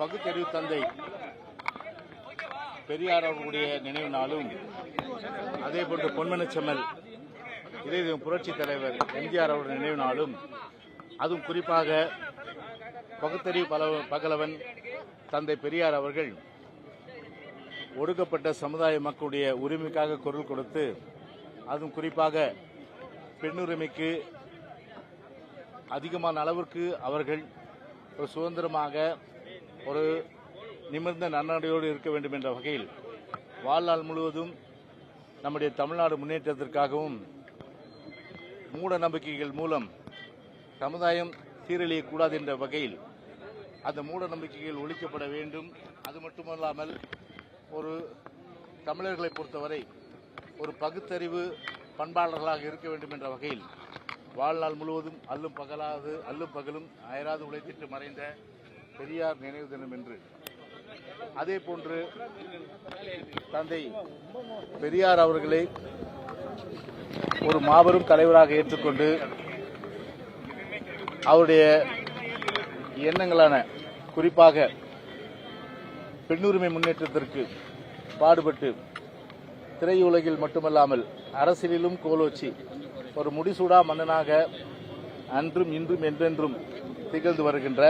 பகுத்தறிவு தந்தை பெரியார் அவர்களுடைய நினைவு நாளும், அதேபோன்று பொன்மனச்செம்மல் இதய புரட்சி தலைவர் எம்ஜிஆர் அவருடைய நினைவு நாளும், அதுவும் குறிப்பாக பகுத்தறிவு பகலவன் தந்தை பெரியார் அவர்கள் ஒடுக்கப்பட்ட சமுதாய மக்களுடைய உரிமைக்காக குரல் கொடுத்து, அதுவும் குறிப்பாக பெண்ணுரிமைக்கு அதிகமான அளவிற்கு அவர்கள் ஒரு சுதந்திரமாக ஒரு நிமிர்ந்த நன்னடையோடு இருக்க வேண்டும் என்ற வகையில் வாழ்நாள் முழுவதும் நம்முடைய தமிழ்நாடு முன்னேற்றத்திற்காகவும் மூட நம்பிக்கைகள் மூலம் சமுதாயம் சீரழியக்கூடாது என்ற வகையில் அந்த மூட நம்பிக்கைகள் ஒழிக்கப்பட வேண்டும். அது மட்டுமல்லாமல் ஒரு தமிழர்களை பொறுத்தவரை ஒரு பகுத்தறிவு பண்பாளர்களாக இருக்க வேண்டும் என்ற வகையில் வாழ்நாள் முழுவதும் அல்லும் பகலும் அயராது உழைத்திட்டு மறைந்த பெரியார் நினைவு தினம் என்று, அதே போன்று தந்தை பெரியார் அவர்களை ஒரு மாபெரும் தலைவராக ஏற்றுக்கொண்டு அவருடைய எண்ணங்களான குறிப்பாக பெண்ணுரிமை முன்னேற்றத்திற்கு பாடுபட்டு திரையுலகில் மட்டுமல்லாமல் அரசியலிலும் கோலோச்சி ஒரு முடிசூடா மன்னனாக அன்றும் இன்றும் என்றென்றும் திகழ்ந்து வருகின்ற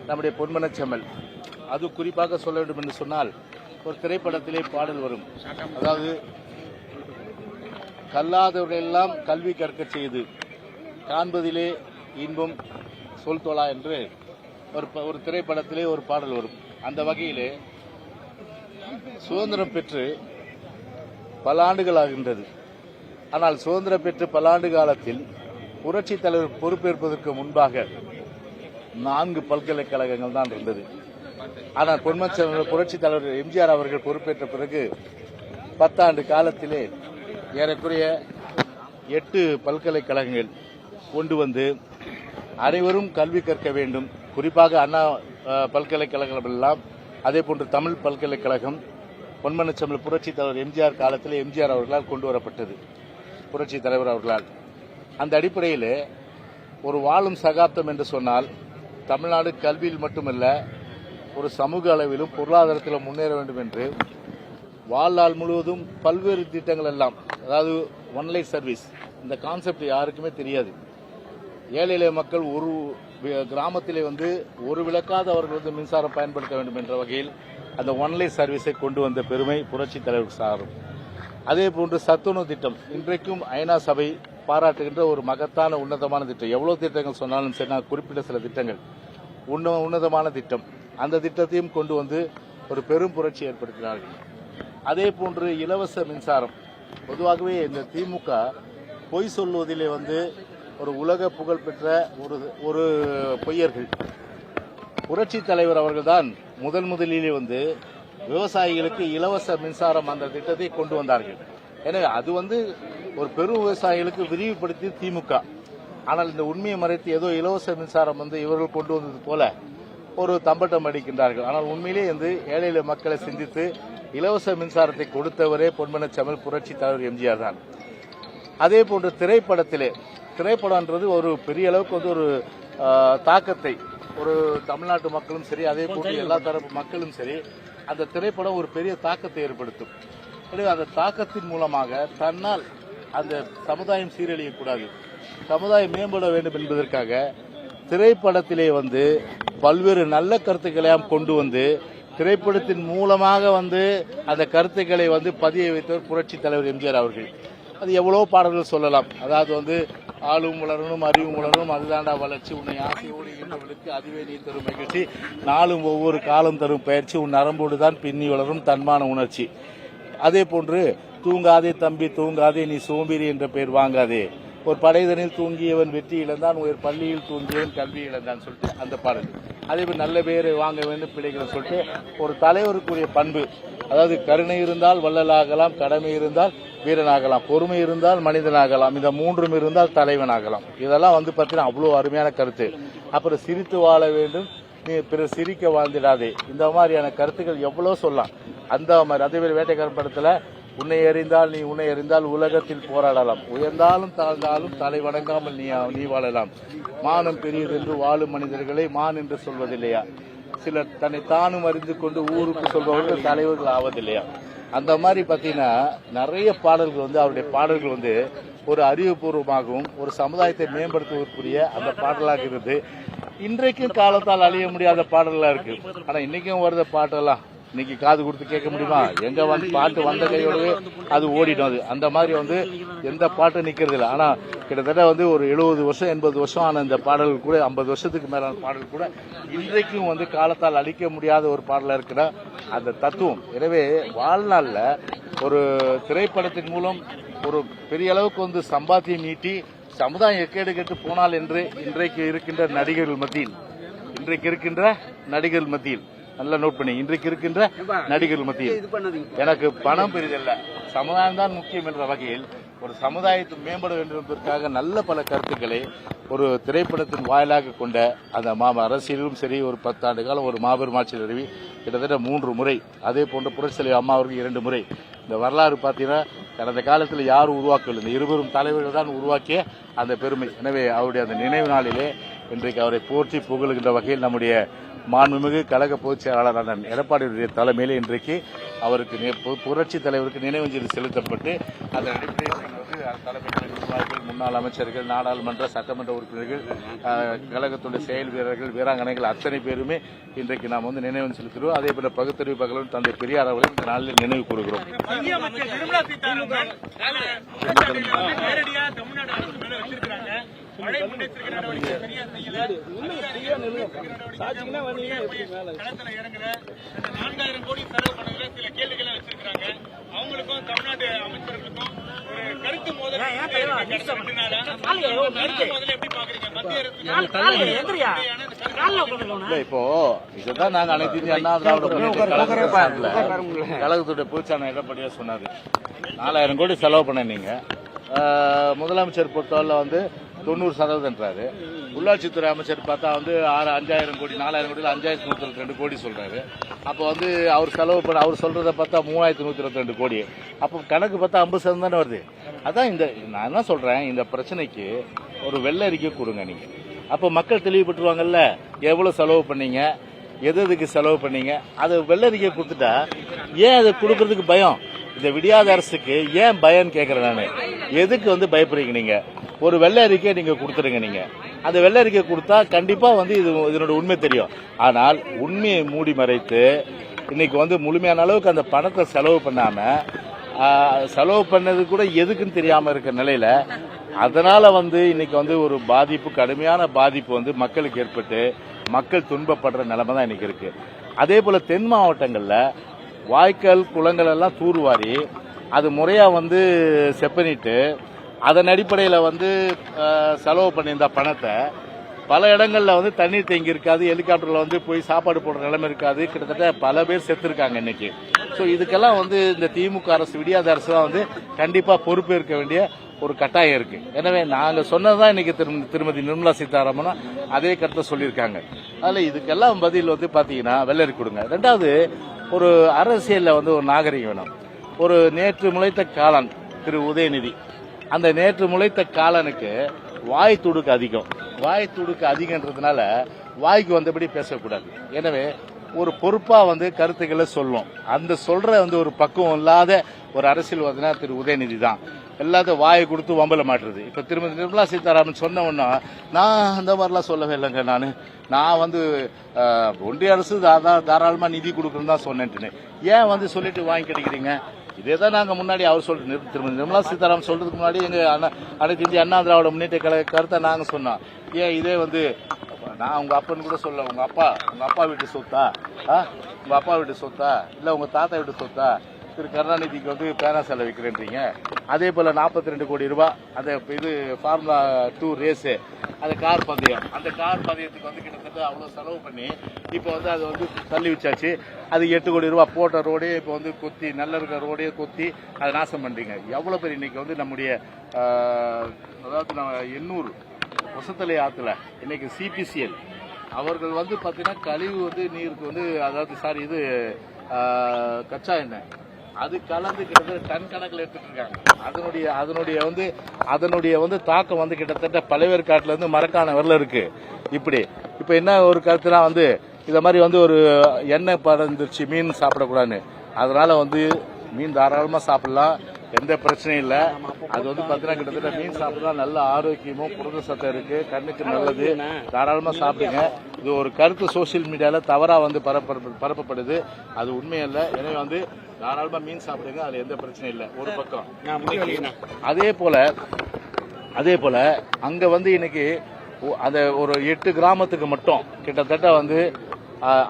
நம்முடைய பொன்மனச்செம்மல், அது குறிப்பாக சொல்ல வேண்டும் என்று சொன்னால் ஒரு திரைப்படத்திலே பாடல் வரும், அதாவது கல்லாதவர்களெல்லாம் கல்வி கற்க செய்து காண்பதிலே இன்பம் சொல் தோழா என்று ஒரு திரைப்படத்திலே ஒரு பாடல் வரும். அந்த வகையிலே சுதந்திரம் பெற்று பல ஆண்டுகள் ஆகின்றது. ஆனால் சுதந்திரம் பெற்று பல ஆண்டு காலத்தில் புரட்சித் தலைவர் பொறுப்பேற்பதற்கு முன்பாக 4 பல்கலைக்கழகங்கள் தான் இருந்தது. ஆனால் பொன்மனச்செம்மல் புரட்சித் தலைவர் எம்ஜிஆர் அவர்கள் பொறுப்பேற்ற பிறகு 10 ஆண்டு காலத்திலே ஏறக்குறைய 8 பல்கலைக்கழகங்கள் கொண்டு வந்து அனைவரும் கல்வி கற்க வேண்டும். குறிப்பாக அண்ணா பல்கலைக்கழகம் எல்லாம், அதே போன்று தமிழ் பல்கலைக்கழகம் பொன்மனச்செம்மல் புரட்சித் தலைவர் எம்ஜிஆர் காலத்தில் எம்ஜிஆர் அவர்களால் கொண்டு வரப்பட்டது, புரட்சித் தலைவர் அவர்களால். அந்த அடிப்படையில் ஒரு வாழும் சகாப்தம் என்று சொன்னால் தமிழ்நாடு கல்வியில் மட்டுமல்ல ஒரு சமூக அளவிலும் பொருளாதாரத்திலும் முன்னேற வேண்டும் என்று வாழ்நாள் முழுவதும் பல்வேறு திட்டங்கள் எல்லாம், அதாவது ஒன்லைன் சர்வீஸ், இந்த கான்செப்ட் யாருக்குமே தெரியாது. ஏழை எளிய மக்கள் ஒரு கிராமத்திலே ஒரு விளக்காவது அவர்கள் மின்சாரம் பயன்படுத்த வேண்டும் என்ற வகையில் அந்த ஒன்லைன் சர்வீஸை கொண்டு வந்த பெருமை புரட்சித் தலைவருக்கு சாரும். அதே போன்று சத்துணவு திட்டம் இன்றைக்கும் ஐநா சபை பாராட்டுகின்ற ஒரு மகத்தான உன்னதமான திட்டம். எவ்வளவு திட்டங்கள் சொன்னாலும் சரி, நான் குறிப்பிட்ட சில திட்டங்கள் உன்னதமான திட்டம். அந்த திட்டத்தையும் கொண்டு வந்து ஒரு பெரும் புரட்சி ஏற்படுத்தினார்கள். அதே போன்று இலவச மின்சாரம். பொதுவாகவே இந்த திமுக பொய் சொல்வதிலே ஒரு உலக புகழ் பெற்ற ஒரு பொய்யர்கள். புரட்சித் தலைவர் அவர்கள்தான் முதலிலே விவசாயிகளுக்கு இலவச மின்சாரம் அந்த திட்டத்தை கொண்டு வந்தார்கள். எனவே அது ஒரு பெரும் விவசாயிகளுக்கு விரிவுபடுத்தி திமுக. ஆனால் இந்த உண்மையை மறைத்து ஏதோ இலவச மின்சாரம் இவர்கள் கொண்டு வந்தது போல ஒரு தம்பட்டம் அடிக்கின்றார்கள். ஆனால் உண்மையிலே ஏழை எளிய மக்களை சிந்தித்து இலவச மின்சாரத்தை கொடுத்தவரே பொன்மனச்செம்மல் புரட்சித் தலைவர் எம்ஜிஆர் தான். அதே போன்று திரைப்படம்ன்றது ஒரு பெரிய அளவுக்கு ஒரு தாக்கத்தை ஒரு தமிழ்நாட்டு மக்களும் சரி, அதே போன்று எல்லா தரப்பு மக்களும் சரி, அந்த திரைப்படம் ஒரு பெரிய தாக்கத்தை ஏற்படுத்தும். எனவே அந்த தாக்கத்தின் மூலமாக தன்னால் அந்த சமுதாயம் சீரழியக்கூடாது, சமுதாயம் மேம்பட வேண்டும் என்பதற்காக திரைப்படத்திலே பல்வேறு நல்ல கருத்துக்களையும் கொண்டு திரைப்படத்தின் மூலமாக அந்த கருத்துக்களை பதிய வைத்தவர் புரட்சித் தலைவர் எம்ஜிஆர் அவர்கள். அது எவ்வளவோ பாடல்கள் சொல்லலாம். அதாவது ஆளும் வளரணும் அறிவும் வளரணும், அதுதாண்டா வளர்ச்சி, உன்னை ஆசையோடு ஈன்றவர்களுக்கு அதுவே நீ தரும் மகிழ்ச்சி, நாளும் ஒவ்வொரு காலம் தரும் பயிற்சி, உன் நரம்போடு தான் பின்னி வளரும் தன்மான உணர்ச்சி. அதே போன்று தூங்காதே தம்பி தூங்காதே, நீ சோம்பேறி என்ற பெயர் வாங்காதே, ஒரு படைதனில் தூங்கியவன் வெற்றி இழந்தான், ஒரு பள்ளியில் தூங்கியவன் கல்வி இழந்தான் சொல்லிட்டு அந்த பாடல். அதே போல் நல்ல பேரை வாங்க வேண்டும் பிள்ளைகளை சொல்லிட்டு ஒரு தலைவருக்குரிய பண்பு, அதாவது கருணை இருந்தால் வள்ளலாகலாம், கடமை இருந்தால் வீரனாகலாம், பொறுமை இருந்தால் மனிதனாகலாம், இந்த 3ம் இருந்தால் தலைவனாகலாம். இதெல்லாம் பார்த்தீங்கன்னா அவ்வளோ அருமையான கருத்து. அப்புறம் சிரித்து வாழ வேண்டும், நீ பிறர் சிரிக்க வாழ்ந்திடாதே, இந்த மாதிரியான கருத்துக்கள் எவ்வளோ சொல்லலாம். அந்த மாதிரி அதே மாதிரி வேட்டைக்காரன் படத்தில் உன்னை அறிந்தால் நீ உன்னை அறிந்தால் உலகத்தில் போராடலாம், உயர்ந்தாலும் தாழ்ந்தாலும் தலை வணங்காமல் நீ வாழலாம், மானம் பெரியது என்று வாழும் மனிதர்களை மான் என்று சொல்வதில்லையா. சிலர் தன்னை தானும் அறிந்து கொண்டு ஊருக்கு சொல்பவர்கள் தலைவர்கள் ஆவதில்லையா? அந்த மாதிரி பார்த்தீங்கன்னா நிறைய பாடல்கள் வந்து அவருடைய பாடல்கள் வந்து ஒரு அறிவுபூர்வமாகவும் ஒரு சமுதாயத்தை மேம்படுத்துவதற்குரிய அந்த பாடலாக இருக்குது. இன்றைக்கும் காலத்தால் அழிய முடியாத பாடல்களா இருக்கு. ஆனா இன்னைக்கும் வருத பாட்டெல்லாம் இன்னைக்கு காது கொடுத்து கேட்க முடியுமா? எங்க வந்து பாட்டு வந்த கையோடவே அது ஓடிடும். அது அந்த மாதிரி வந்து எந்த பாட்டு நிக்கிறது இல்லை. ஆனா கிட்டத்தட்ட வந்து ஒரு 70 வருஷம் 80 வருஷம் ஆன இந்த பாடல்கள் கூட 50 வருஷத்துக்கு மேலான பாடல் கூட இன்றைக்கும் வந்து காலத்தால் அழிக்க முடியாத ஒரு பாடலா இருக்கிற அந்த தத்துவம். எனவே வாழ்நாள்ல ஒரு திரைப்படத்தின் மூலம் ஒரு பெரிய அளவுக்கு வந்து சம்பாத்தியம் ஈட்டி சமுதாயம் எக்கேடு கெட்டு போனால் என்று இன்றைக்கு இருக்கின்ற நடிகர்கள் மத்தியில் நல்லா நோட் பண்ணி, இன்றைக்கு இருக்கின்ற நடிகர்கள் மத்தியில் எனக்கு பணம் பெரிதல்ல, சமுதாயம் தான் முக்கியம் என்ற வகையில் ஒரு சமுதாயத்தை மேம்பட வேண்டும் என்பதற்காக நல்ல பல கருத்துக்களை ஒரு திரைப்படத்தின் வாயிலாக கொண்ட அந்த அரசியலும் சரி, ஒரு 10 ஆண்டு காலம் ஒரு மாபெரும் ஆட்சி நிறுவி கிட்டத்தட்ட 3 முறை, அதே போன்ற புரட்சித்தலைவர் அம்மா அவர்கள் 2 முறை. இந்த வரலாறு பார்த்தீங்கன்னா கடந்த காலத்தில் யாரும் உருவாக்கவில்லை, இந்த இருவரும் தலைவர்கள் தான் உருவாக்கிய அந்த பெருமை. எனவே அவருடைய அந்த நினைவு நாளிலே இன்றைக்கு அவரை போற்றி புகழுகின்ற வகையில் நம்முடைய மாண்புமிகு கழக பொதுச் செயலாளரான எடப்பாடியுடைய தலைமையில் இன்றைக்கு அவருக்கு புரட்சி தலைவருக்கு நினைவஞ்சலி செலுத்தப்பட்டு அதன் அடிப்படையில் தலைமைகள், நிர்வாகிகள், முன்னாள் அமைச்சர்கள், நாடாளுமன்ற சட்டமன்ற உறுப்பினர்கள், கழகத்துடைய செயல் வீரர்கள், வீராங்கனைகள் அத்தனை பேருமே இன்றைக்கு நாம் வந்து நினைவு செலுத்துகிறோம். அதே போல பகுத்தறிவு பகலும் தந்தை பெரியார் அவர்களை இந்த நாளில் நினைவு கூறுகிறோம். அவங்களுக்கும் தமிழ்நாட்டு அமைச்சர்களுக்கும் ஒரு கருத்து மோதல் இப்போ இதுதான் நாங்க அனைத்து இந்திய அண்ணா திராவிட கழகத்துடைய பொதுச்சாளர் எடப்பாடியா சொன்னாரு. 4000 கோடி செலவு பண்ண நீங்க முதலமைச்சர் பொறுத்தவரை வந்து 90%. உள்ளாட்சித்துறை அமைச்சர் பார்த்தா வந்து 5000 கோடி 4000 கோடியில் 5122 கோடி சொல்றாரு. அப்போ வந்து அவர் செலவு பண்ண அவர் சொல்றதை பார்த்தா 3122 கோடி. அப்போ கணக்கு பார்த்தா 50% தானே வருது. அதான் இந்த நான் என்ன சொல்றேன், இந்த பிரச்சனைக்கு ஒரு வெள்ளை அறிக்கை கொடுங்க நீங்க. அப்போ மக்கள் தெளிவுபட்டுருவாங்கல்ல, எவ்வளவு செலவு பண்ணீங்க, எதுக்கு செலவு பண்ணீங்க, அது வெள்ளை அறிக்கை கொடுத்துட்டா ஏன் அதை கொடுக்கறதுக்கு பயம்? இந்த விடியாத அரசுக்கு ஏன் பயம் கேட்கறேன் நான். எதுக்கு வந்து பயப்படுறீங்க? நீங்க ஒரு வெள்ளை அறிக்கை நீங்க கொடுத்துருங்க. நீங்க அந்த வெள்ளை அறிக்கை கொடுத்தா கண்டிப்பா வந்து இதனோட உண்மை தெரியும். ஆனால் உண்மையை மூடி மறைத்து இன்னைக்கு வந்து முழுமையான அளவுக்கு அந்த பணத்தை செலவு பண்ணாம செலவு பண்ணது கூட எதுக்குன்னு தெரியாம இருக்க நிலையில அதனால வந்து இன்னைக்கு வந்து ஒரு பாதிப்பு, கடுமையான பாதிப்பு வந்து மக்களுக்கு ஏற்பட்டு மக்கள் துன்பப்படுற நிலைமை தான் இன்னைக்கு இருக்கு. அதே போல தென் மாவட்டங்கள்ல வாய்க்கால் குளங்கள் எல்லாம் தூர்வாரி அது முறையா வந்து செப்பனிட்டு அதன் அடிப்படையில் வந்து செலவு பண்ணியிருந்த பணத்தை பல இடங்கள்ல வந்து தண்ணீர் தேங்கி இருக்காது, ஹெலிகாப்டர்ல வந்து போய் சாப்பாடு போடுற நிலைமை இருக்காது. கிட்டத்தட்ட பல பேர் செத்துருக்காங்க இன்னைக்கு. ஸோ இதுக்கெல்லாம் வந்து இந்த திமுக அரசு, விடியாத அரசு தான் வந்து கண்டிப்பா பொறுப்பேற்க வேண்டிய ஒரு கட்டாயம் இருக்கு. எனவே நாங்க சொன்னதுதான் இன்னைக்கு திருமதி நிர்மலா சீதாராமன் அதே கருத்தை சொல்லியிருக்காங்க. அதுல இதுக்கெல்லாம் பதில் வந்து பாத்தீங்கன்னா வெள்ளரி கொடுங்க. ரெண்டாவது, ஒரு அரசியல்ல வந்து ஒரு நாகரிகம் வேணும். ஒரு நேற்று முளைத்த காளான் திரு உதயநிதி, அந்த நேற்று முளைத்த காளானுக்கு வாய் துடுக்கு அதிகம்ன்றதுனால வாய்க்கு வந்தபடி பேசக்கூடாது. எனவே ஒரு பொறுப்பா வந்து கருத்துக்களை சொல்லும். அந்த சொல்ற வந்து ஒரு பக்குவம் இல்லாத ஒரு அரசியல்வாதினா திரு உதயநிதி தான். எல்லாத்தையும் வாயை கொடுத்து வம்பல மாட்டுறது. இப்ப திருமதி நிர்மலா சீதாராமன் சொன்ன உடனே நான் அந்த மாதிரிலாம் சொல்லவே இல்லைங்க. நான் வந்து ஒன்றிய அரசு தாராளமா நிதி கொடுக்கணும்னு தான் சொன்னேன்ட்டு ஏன் வந்து சொல்லிட்டு வாங்கி கிடைக்கிறீங்க? இதேதான் நாங்க முன்னாடி அவர் திருமதி நிர்மலா சீதாராமன் சொல்றதுக்கு முன்னாடி எங்க அனைத்து இந்திய அண்ணா திராவிட முன்னேற்ற கழக கருத்தை நாங்க சொன்னோம். ஏன் இதே வந்து நான் உங்க அப்பன்னு கூட சொல்ல, உங்க அப்பா வீட்டு சொத்தா, உங்க அப்பா வீட்டு சொத்தா இல்ல உங்க தாத்தா வீட்டு சொத்தா திரு கருணாநிதிக்கு வந்து பேனா செலவிக்கிறேன்றீங்க. அதே போல 42 கோடி ரூபாய் அந்த இது ஃபார்முலா 2 ரேஸு, அந்த கார் பந்தயம், அந்த கார் பந்தயத்துக்கு வந்து கிட்டத்தட்ட அவ்வளவு செலவு பண்ணி இப்ப வந்து அது வந்து தள்ளி வச்சாச்சு. அது 8 கோடி ரூபாய் போட்ட ரோடே இப்ப வந்து கொத்தி, நல்ல இருக்கிற ரோடையே கொத்தி அதை நாசம் பண்றீங்க. எவ்வளவு பேர் இன்னைக்கு வந்து நம்முடைய அதாவது நம்ம 800 ஒசத்தலை ஆத்துல இன்னைக்கு சிபிசிஎல் அவர்கள் வந்து பாத்தீங்கன்னா கழிவு வந்து நீருக்கு வந்து அதாவது இது கச்சா எண்ணெய் அது கலந்து கிட்டத்தட்ட டன் கணக்கில் எடுத்துட்டு இருக்காங்க. அதனுடைய வந்து தாக்கம் வந்து கிட்டத்தட்ட பழவேற்காட்டுல இருந்து மரக்கான வரல இருக்கு. இப்ப என்ன ஒரு கருத்துனா வந்து இத மாதிரி வந்து ஒரு எண்ணெய் பறந்துருச்சு, மீன் சாப்பிடக்கூடாதுன்னு. அதனால வந்து மீன் தாராளமா சாப்பிடலாம், எந்த பிரச்சனையும் இல்லை. அது வந்து பார்த்தீங்கன்னா கிட்டத்தட்ட மீன் சாப்பிட்டா நல்ல ஆரோக்கியமும் புரத சத்தம் இருக்கு, கண்ணுக்கு நல்லது, தாராளமா சாப்பிடுங்க. இது ஒரு கருத்து சோசியல் மீடியால தவறா வந்து பரப்பப்படுது, அது உண்மையல்ல. எனவே வந்து தாராளமா மீன் சாப்பிடுங்க, அதுல எந்த பிரச்சனையும் இல்லை. ஒரு பக்கம் அதே போல அங்க வந்து இன்னைக்கு அந்த ஒரு 8 கிராமத்துக்கு மட்டும் கிட்டத்தட்ட வந்து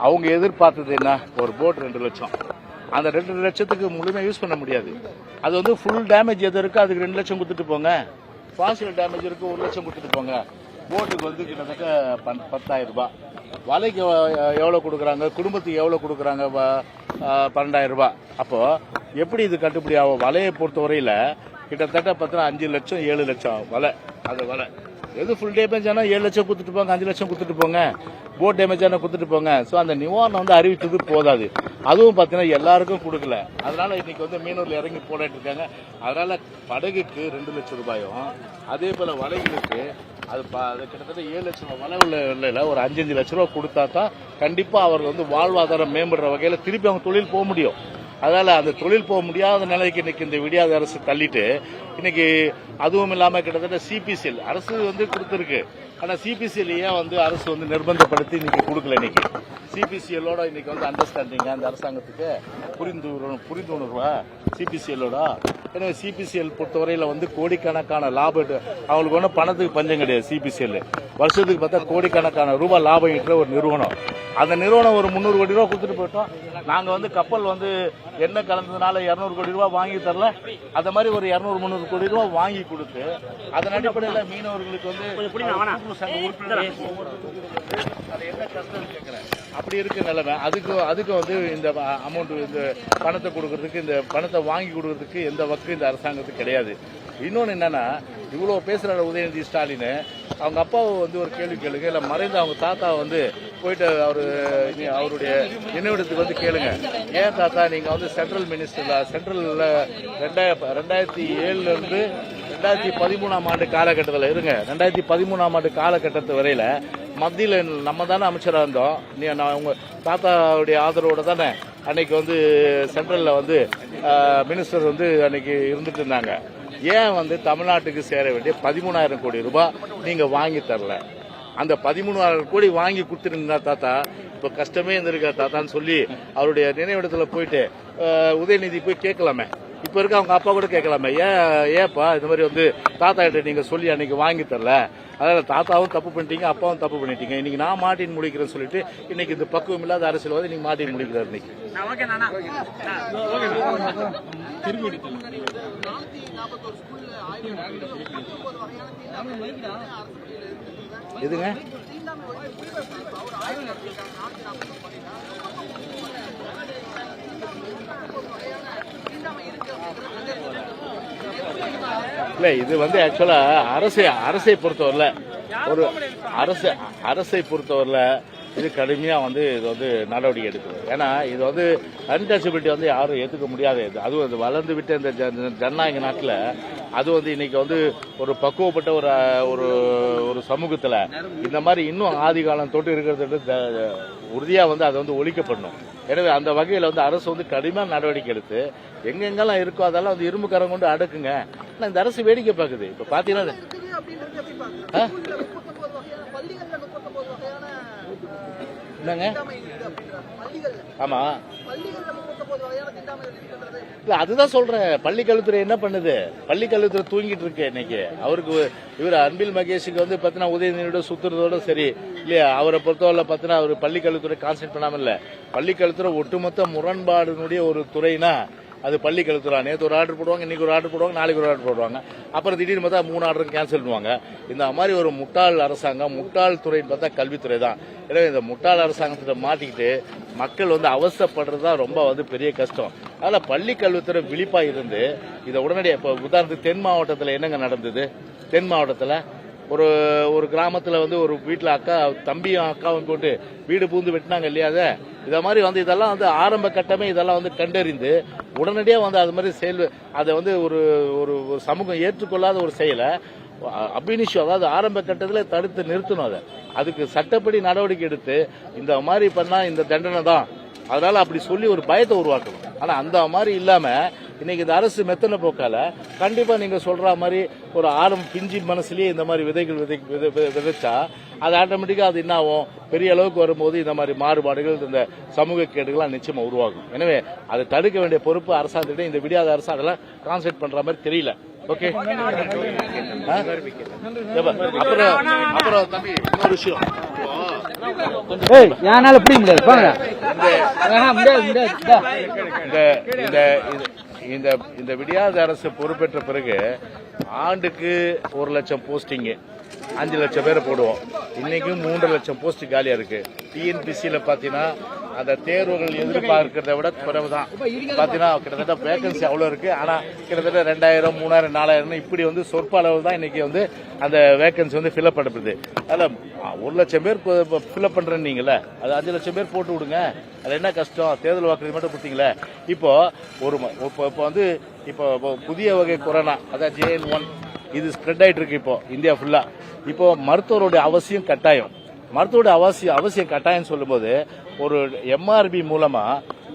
அவங்க எதிர்பார்த்தது என்ன, ஒரு போட் 2 லட்சம். அந்த 2 லட்சத்துக்கு முழுமையாக யூஸ் பண்ண முடியாது. அது வந்து ஃபுல் டேமேஜ் எது இருக்கு அதுக்கு 2 லட்சம் கொடுத்துட்டு போங்க, பார்ஷியல் டேமேஜ் இருக்கு 1 லட்சம் கொடுத்துட்டு போங்க. போட்டுக்கு வந்து கிட்டத்தட்ட 10,000 ரூபாய், வலைக்கு எவ்வளவு கொடுக்குறாங்க, குடும்பத்துக்கு எவ்வளவு கொடுக்குறாங்க, 12,000 ரூபாய். அப்போ எப்படி இது கட்டுப்படி ஆகும்? வலையை பொறுத்தவரையில கிட்டத்தட்ட பார்த்தீங்கன்னா 5 லட்சம் 7 லட்சம் வலை. அது வலை எது ஃபுல் டேமேஜ் ஆனால் 7 லட்சம் கொடுத்துட்டு போங்க, 5 லட்சம் கொடுத்துட்டு போங்க, போட் டேமேஜ் ஆனால் கொடுத்துட்டு போங்க. ஸோ அந்த நிவாரணம் வந்து அறிவித்தது போதாது, அதுவும் பார்த்தீங்கன்னா எல்லாருக்கும் கொடுக்கல. அதனால இன்னைக்கு வந்து மீனூர்ல இறங்கி போராட்டு இருக்காங்க. அதனால படகுக்கு 2 லட்சம் ரூபாயும், அதே போல வலைகளுக்கு அது கிட்டத்தட்ட 7 லட்சம் ரூபாய் வலை உள்ள ஒரு 5 லட்சம் ரூபாய் கொடுத்தா தான் கண்டிப்பா அவர்கள் வந்து வாழ்வாதாரம் மேம்படுற வகையில திருப்பி அவங்க தொழில் போக முடியும். அதனால அந்த தொழில் போக முடியாத நிலைக்கு இன்னைக்கு இந்த விடியாத அரசு தள்ளிட்டு இன்னைக்கு அதுவும் இல்லாம கிட்டத்தட்ட சிபிசிஎல் அரசு வந்து கொடுத்திருக்கு. ஆனா சிபிசிஎல் ஏன் வந்து அரசு வந்து நிர்பந்தப்படுத்தி இன்னைக்கு கொடுக்கல? இன்னைக்கு சிபிசிஎல்லோட இன்னைக்கு வந்து அண்டர்ஸ்டாண்டிங் அந்த அரசாங்கத்துக்கு புரிந்துணர்வா சிபிசிஎல்லோட. எனவே சிபிசிஎல் பொறுத்தவரையில வந்து கோடிக்கணக்கான லாபம், அவங்களுக்கு ஒன்றும் பணத்துக்கு பஞ்சம் கிடையாது. சிபிசிஎல் வருஷத்துக்கு பார்த்தா கோடிக்கணக்கான ரூபாய் லாபம் ஈட்டுற ஒரு நிறுவனம். அந்த நிறுவனம் ஒரு 300 கோடி ரூபாய் கொடுத்துட்டு போயிட்டோம். நாங்க வந்து கப்பல் வந்து எண்ணெய் கலந்ததுனால 200 கோடி ரூபாய் வாங்கி தரல, அந்த மாதிரி ஒரு 200-300 கோடி ரூபாய் வாங்கி கொடுத்து அதன் அடிப்படையில் மீனவர்களுக்கு வந்து என்ன கஷ்டம் கேட்கிறேன், அப்படி இருக்க நிலைமை. அதுக்கு வந்து இந்த அமௌண்ட், இந்த பணத்தை கொடுக்கறதுக்கு, இந்த பணத்தை வாங்கி கொடுக்கறதுக்கு எந்த வக்கு இந்த அரசாங்கத்துக்கு கிடையாது. இன்னொன்னு என்னன்னா, இவ்வளவு பேசுற உதயநிதி ஸ்டாலின் அவங்க அப்பாவை வந்து ஒரு கேள்வி கேளுங்க, இல்ல மறைந்த அவங்க தாத்தா வந்து போயிட்டு அவருடைய நினைவிடத்துக்கு வந்து கேளுங்க, ஏன் தாத்தா நீங்க வந்து சென்ட்ரல் மினிஸ்டர்ல சென்ட்ரல்ல 2007 இருந்து 2013ஆம் ஆண்டு காலகட்டத்தில் இருங்க, 2013ஆம் ஆண்டு காலகட்டத்து வரையில மத்தியில் நம்ம தானே அமைச்சராக இருந்தோம், உங்க தாத்தாவுடைய ஆதரவோட தானே அன்னைக்கு வந்து சென்ட்ரல்ல வந்து மினிஸ்டர் வந்து அன்னைக்கு இருந்துட்டு இருந்தாங்க. ஏன் வந்து தமிழ்நாட்டுக்கு சேர வேண்டிய 13,000 கோடி ரூபாய் நீங்க வாங்கி தரல? அந்த 13,000 கோடி வாங்கி கொடுத்துருந்தா தாத்தா இப்ப கஷ்டமே இருந்திருக்கா தாத்தான்னு சொல்லி அவருடைய நினைவிடத்துல போயிட்டு உதயநிதி போய் கேட்கலாமே. இப்ப இருக்க அவங்க அப்பா கூட கேட்கலாமே, ஏப்பா இந்த மாதிரி வந்து தாத்தா கிட்ட நீங்க சொல்லி அன்னைக்கு வாங்கி தரல, அதனால தாத்தாவும் தப்பு பண்ணிட்டீங்க, அப்பாவும் தப்பு பண்ணிட்டீங்க, இன்னைக்கு நான் மாட்டின் முடிக்கிறேன்னு சொல்லிட்டு இன்னைக்கு இந்த பக்குவம் இல்லாத அரசியல்வாதி இன்னைக்கு மாட்டின் முடிக்கிறார். இன்னைக்கு எதுங்க இல்ல, இது வந்து ஆக்சுவலா அரசை பொறுத்தவரையில ஒரு அரசை பொறுத்தவரையில இது கடுமையா வந்து இது வந்து நடவடிக்கை எடுக்குது. ஏன்னா இது வந்து அன்டச்சபிலிட்டி வந்து யாரும் ஏற்றுக்க முடியாது. அதுவும் இது வளர்ந்து விட்ட இந்த ஜனநாயக நாட்டில் அது வந்து இன்னைக்கு வந்து ஒரு பக்குவப்பட்ட ஒரு ஒரு சமூகத்தில் இந்த மாதிரி இன்னும் ஆதி காலம் தொட்டு இருக்கிறது உறுதியா வந்து அதை வந்து ஒழிக்கப்படணும். எனவே அந்த வகையில் வந்து அரசு வந்து கடுமையான நடவடிக்கை எடுத்து எங்கெங்கெல்லாம் இருக்கோ அதெல்லாம் வந்து இரும்பு கரம் கொண்டு அடக்குங்க. ஆனால் இந்த அரசு வேடிக்கை பார்க்குது. இப்போ பார்த்தீங்கன்னா என்னங்க, ஆமா இல்ல அதுதான் சொல்றேன். பள்ளிக்கல்வித்துறை என்ன பண்ணுது? பள்ளிக்கல்வித்துறை தூங்கிட்டு இருக்கு இன்னைக்கு. அவருக்கு இவர் அன்பில் மகேஷுக்கு வந்து பாத்தீங்கன்னா உதயநிதியோட சுத்துறதோட சரி இல்லையா, அவரை பொறுத்தவரை பாத்தீங்கன்னா அவர் பள்ளிக்கல்வித்துறை கான்சென்ட்ரேட் பண்ணாம இல்ல. பள்ளிக்கல்வித்துறை ஒட்டுமொத்த முரண்பாடுனுடைய ஒரு துறைனா அது பள்ளிக்கல்வித்துறை. நேற்று ஒரு ஆர்டர் போடுவாங்க, இன்னைக்கு ஒரு ஆர்டர் போடுவாங்க, நாளைக்கு ஒரு ஆர்டர் போடுவாங்க, அப்புறம் திடீர்னு பார்த்தா 3 ஆர்டர் கேன்சல் பண்ணுவாங்க. இந்த மாதிரி ஒரு முட்டாள் அரசாங்கம், முட்டாள் துறைன்னு பார்த்தா கல்வித்துறை தான். எனவே இந்த முட்டாள் அரசாங்கத்தை மாட்டிக்கிட்டு மக்கள் வந்து அவசரப்படுறதா ரொம்ப வந்து பெரிய கஷ்டம். அதனால பள்ளி கல்வித்துறை விழிப்பா இருந்து இதை உடனடியாக இப்போ உதாரணத்துக்கு தென் மாவட்டத்தில் என்னங்க நடந்தது? தென் மாவட்டத்தில் ஒரு கிராமத்தில் வந்து ஒரு வீட்டில் தம்பியும் அக்காவும் போட்டு வீடு பூந்து வெட்டினாங்க இல்லையா? இதை மாதிரி வந்து இதெல்லாம் வந்து ஆரம்ப கட்டமே இதெல்லாம் வந்து கண்டறிந்து உடனடியாக வந்து அது மாதிரி அதை வந்து ஒரு சமூகம் ஏற்றுக்கொள்ளாத ஒரு செயலை அபினிஷம், அதாவது ஆரம்ப கட்டத்தில் தடுத்து நிறுத்தணும். அதுக்கு சட்டப்படி நடவடிக்கை எடுத்து இந்த மாதிரி பண்ணா இந்த தண்டனை தான், அதனால அப்படி சொல்லி ஒரு பயத்தை உருவாக்கணும். ஆனா அந்த மாதிரி இல்லாம இன்னைக்கு இந்த அரசு மெத்தன போக்கால கண்டிப்பா நீங்க சொல்ற மாதிரி ஒரு பிஞ்சு மனசுலயே இந்த மாதிரி விதைகள் விதைச்சா அது ஆட்டோமேட்டிக்கா அது என்ன ஆகும், பெரிய அளவுக்கு வரும்போது இந்த மாதிரி மாறுபாடுகள், இந்த சமூக கேடுகள் நிச்சயமா உருவாகும். எனவே அதை தடுக்க வேண்டிய பொறுப்பு அரசாங்கத்திட்ட இந்த விடியாத அரசு அதெல்லாம் கான்சென்ட்ரேட் பண்ற மாதிரி தெரியல. ஓகே, அப்புறம் தம்பி இன்னொரு விஷயம், இந்த விடியாத அரசு பொறுப்பேற்ற பிறகு ஆண்டுக்கு 1 லட்சம் போஸ்டிங், 5 லட்சம் பேரை போடுவோம். இன்னைக்கும் 3 லட்சம் போஸ்ட் காலியா இருக்கு. டிஎன்பிசியில பாத்தீங்கன்னா அந்த தேர்வுகள் எதிர்பார்க்கிறத விட குறைவுதான். பாத்தீங்கன்னா கிட்டத்தட்ட வேகன்சி அவ்வளவு இருக்கு. ஆனா கிட்டத்தட்ட 2000, 3000, 4000 இப்படி வந்து சொற்ப அளவு தான் இன்னைக்கு வந்து அந்த வேகன்சி வந்து ஃபில்அப் பண்ணப்படுது. அதுல 1 லட்சம் பேர் ஃபில்அப் பண்றீங்களே, அது 5 லட்சம் பேர் போட்டு விடுங்க. அது என்ன கஷ்டம், தேர்தல் வாக்குறுதி மட்டும் கொடுத்தீங்களே. இப்போ இப்போ புதிய வகை கொரோனா, அதாவது JN1 இது ஸ்ப்ரெட் ஆயிட்டு இருக்கு இப்போ இந்தியா ஃபுல்லா. இப்போ மருத்துவருடைய அவசியம் கட்டாயம், மருத்துவருடைய அவசியம் கட்டாயம் சொல்லும்போது ஒரு MRB மூலமா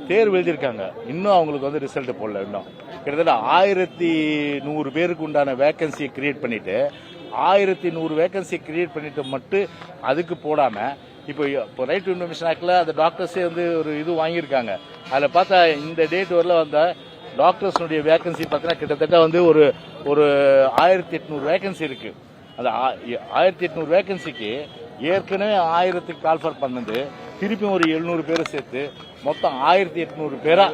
தேர்வு எழுதியிருக்காங்க. இன்னும் அவங்களுக்கு வந்து ரிசல்ட் போடல. இன்னும் கிட்டத்தட்ட 1100 பேருக்கு உண்டான வேகன்சியை கிரியேட் பண்ணிட்டு 1100 வேகன்சி கிரியேட் பண்ணிட்டு மட்டும் அதுக்கு போடாம இப்போ ரைட் டு இன்ஃபர்மேஷன் ஆக்ட்ல அந்த டாக்டர்ஸே வந்து ஒரு இது வாங்கியிருக்காங்க. அதில் பார்த்தா இந்த டேட் வரல வந்த டாக்டர்ஸ்னுடைய வேகன்சி பார்த்தீங்கன்னா கிட்டத்தட்ட வந்து ஒரு 1800 வேகன்சி இருக்கு. அந்த 1800 வேகன்சிக்கு ஏற்கனவே 1000க்கு கால்ஃபர் பண்ணது, திருப்பியும் ஒரு 700 பேரை சேர்த்து மொத்தம் 1800 பேரா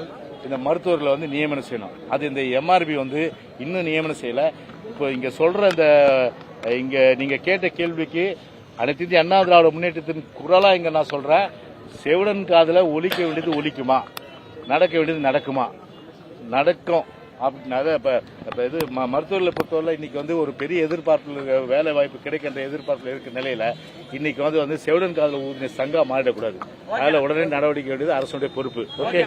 இந்த மருத்துவர்களை வந்து நியமனம் செய்யணும். அது இந்த MRB வந்து இன்னும் நியமனம் செய்யல. இப்போ இங்க சொல்ற இந்த இங்க நீங்க கேட்ட கேள்விக்கு அனைத்து இந்திய அண்ணா திராவிட முன்னேற்றத்தின் குரலா இங்க நான் சொல்றேன், செவிடன் காதுல ஒலிக்க வேண்டியது ஒலிக்குமா, நடக்க வேண்டியது நடக்குமா, நடக்கும். இது மருத்துவர்களை பொறுத்தவரை இன்னைக்கு வந்து ஒரு பெரிய எதிர்பார்ப்பு, வேலை வாய்ப்பு கிடைக்கின்ற எதிர்பார்ப்புல இருக்கிற நிலையில இன்னைக்கு வந்து செவிடன் காதல ஊதின சங்கா மாறிடக்கூடாது. அதில் உடனே நடவடிக்கை வேண்டியது அரசுடைய பொறுப்பு. ஓகே.